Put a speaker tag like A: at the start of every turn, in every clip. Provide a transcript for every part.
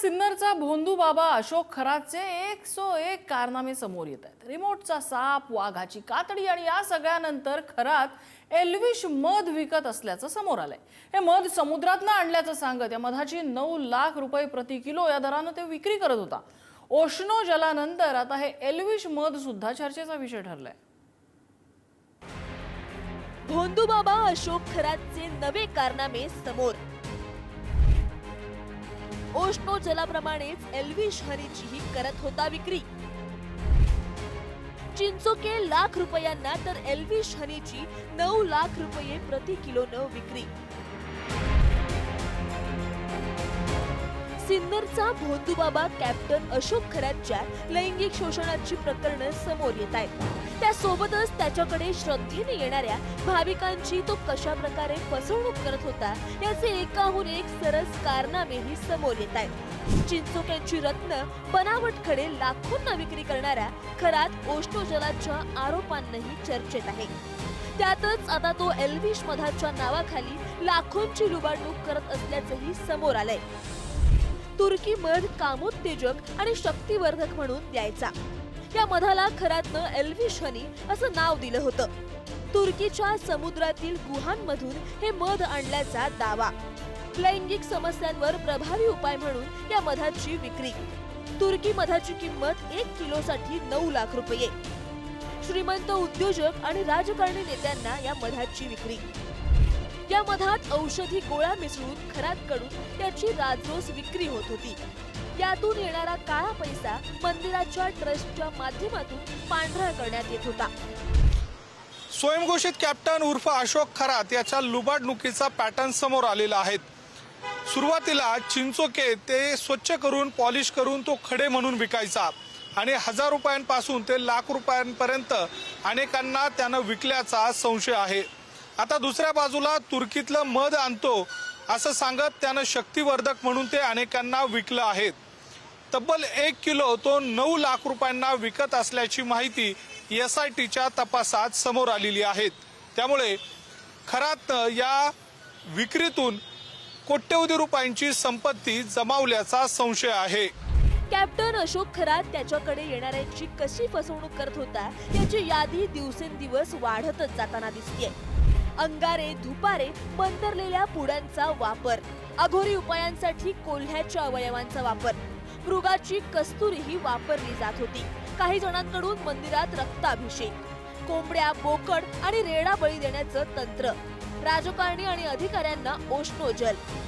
A: सिन्नरचा भोंदू बाबा अशोक खरातचे 101 कारनामे समोर येत आहेत। रिमोटचा साप, वाघाची कातडी आणि या सगळ्यानंतर खरात एल्विश मध विकत असल्याचं समोर आलंय। हे मध समुद्रातनं आणल्याचं सांगत या मधाची 9 लाख रुपये प्रति किलो या दरानं ते विक्री करत होता। ओशनो जलानंतर आता हे एल्विश मध सुद्धा चर्चेचा विषय ठरलाय।
B: भोंदू बाबा अशोक खरातचे नवे कारनामे समोर। ओशनो जलाप्रमाणेच एल्विश हनीचीही करत होता विक्री। चिंचोके लाख रुपयांना तर एल्विश हनीची 9 लाख रुपये प्रति किलोनं विक्री। सिन्नरचा भोंदू बाबा कॅप्टन अशोक खरातच्या लैंगिक शोषणाची प्रकरणं समोर येत आहेत। त्यासोबतच त्याच्याकडे श्रद्धेने येणाऱ्या भाविकांची तो कशा प्रकारे फसवणूक करत होता याचे एकाहून एक सरस कारनामेही समोर येत आहेत। चिंचोक्यांची रत्न बनावट खडे लाखोंना विक्री करणाऱ्या खरात ओशनो जलाच्या आरोपांनाही चर्चेत आहे। त्यातच आता तो एल्विश मधाच्या नावाखाली लाखोंची लुबाडणूक करत असल्याचंही समोर आलंय। तुर्की मध कामोत्तेजक आणि शक्तिवर्धक म्हणून द्यायचा। या मधाला खरातनं एल्विश हनी असं नाव दिलं होतं। तुर्कीच्या समुद्रातील गुहांमधून हे मध आणल्याचा दावा। लैंगिक समस्यांवर प्रभावी उपाय म्हणून या मधाची विक्री। तुर्की मधाची किंमत 1 किलोसाठी 9 लाख रुपये। श्रीमंत उद्योजक आणि राजकारणी नेत्यांना या मधाची विक्री। या मधात औषधी गोळा मिसळून खरातकडून त्याची राजरोस विक्री होत होती। यातून येणारा काळा पैसा मंदिराच्या ट्रस्टच्या माध्यमातून पांढरा करण्यात येत होता।
C: स्वयंघोषित कॅप्टन उर्फ अशोक खरात याच्या लुबाडणुकीचा पॅटर्न समोर आलेला आहे। सुरुवातीला चिंचोके ते स्वच्छ करून पॉलिश करून तो खडे म्हणून विकायचा आणि 1000 रुपयांपासून ते लाख रुपयांपर्यंत अनेकांना त्यानं विकल्याचा संशय आहे। आता दुसऱ्या बाजूला तुर्कीतलं मध आणतो असं सांगत त्यानं शक्तिवर्धक म्हणून ते अनेकांना विकलं आहे। तब्बल 1 किलो तो 9 लाख रुपयांना विकत असल्याची माहिती SITच्या तपासात समोर आलेली आहे। त्यामुळे खरात या विक्रीतून कोट्यवधी रुपयांची संपत्ती जमावल्याचा संशय आहे।
B: कॅप्टन अशोक खरात त्याच्याकडे येणाऱ्यांची कशी फसवणूक करत होता याची यादी दिवसेंदिवस वाढतच जाताना दिसतेय। अंगारे, धुपारे, मंतरलेल्या पुड्यांचा वापर, अघोरी उपायांसाठी कोल्ह्याच्या अवयवांचा वापर, मृगाची कस्तुरीही वापरली जात होती। काही जणांकडून मंदिरात रक्ताभिषेक, कोंबड्या, बोकड आणि रेडा बळी देण्याचं तंत्र, राजकारणी आणि अधिकाऱ्यांना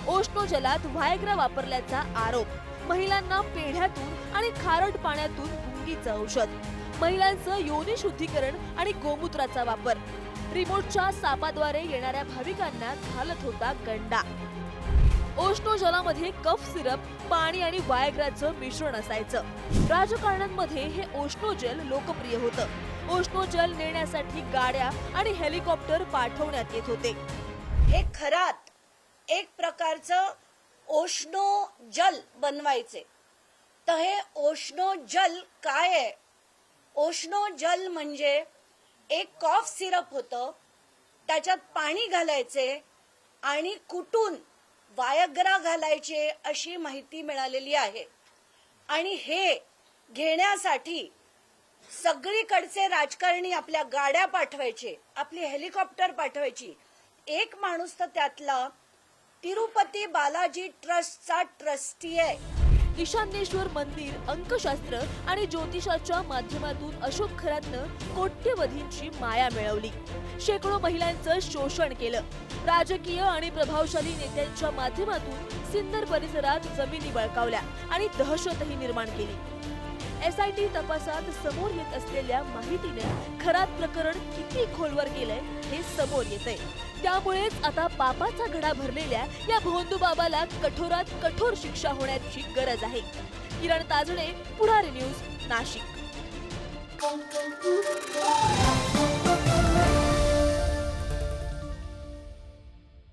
B: ओशनो जलात व्हायग्रा वापरल्याचा आरोप, महिलांना पेढ्यातून आणि खारट पाण्यातून गुंगीचं औषध, महिलांचं योनी शुद्धीकरण आणि गोमूत्राचा वापर, रिमोटच्या सापाद्वारे येणाऱ्या भाविकांना घालत होता गंडा। ओशनो जलामध्ये कफ सिरप, पाणी आणि व्हायग्राचं मिश्रण असायचं। राजकारण्यांमध्ये हे ओशनो जल लोकप्रिय होतं। ओशनो जल नेण्यासाठी गाड्या आणि हेलिकॉप्टर पाठवण्यात येत होते।
D: हे खरात एक प्रकारचं ओशनो जल बनवायचे। तर हे ओशनो जल काय आहे? ओशनो जल म्हणजे एक कॉफ सिरप होतं, त्याच्यात पाणी घालायचे आणि कुटून वायग्रा घालायचे अशी माहिती मिळालेली आहे। आणि हे घेण्यासाठी सगळीकडचे राजकारणी आपल्या गाड्या पाठवायचे, आपली हेलिकॉप्टर पाठवायची। एक माणूस तर त्यातला तिरुपती बालाजी ट्रस्टचा ट्रस्टी आहे।
B: ईशान्येश्वर मंदिर, अंकशास्त्र आणि ज्योतिषाच्या माध्यमातून अशोक खरातनं कोट्यवधींची माया मिळवली। शेकडो महिलांचं शोषण केलं। राजकीय आणि प्रभावशाली नेत्यांच्या माध्यमातून सिन्नर परिसरात जमिनी बळकावल्या आणि दहशतही निर्माण केली। SIT तपासात समोर येत असलेल्या माहितीने खरात प्रकरण किती खोलवर गेलंय हे समोर येतंय। त्यामुळेच आता पापाचा घडा भरलेल्या या भोंदू बाबाला कठोरात कठोर शिक्षा होण्याची गरज आहे। किरण ताजणे, पुढारी न्यूज, नाशिक।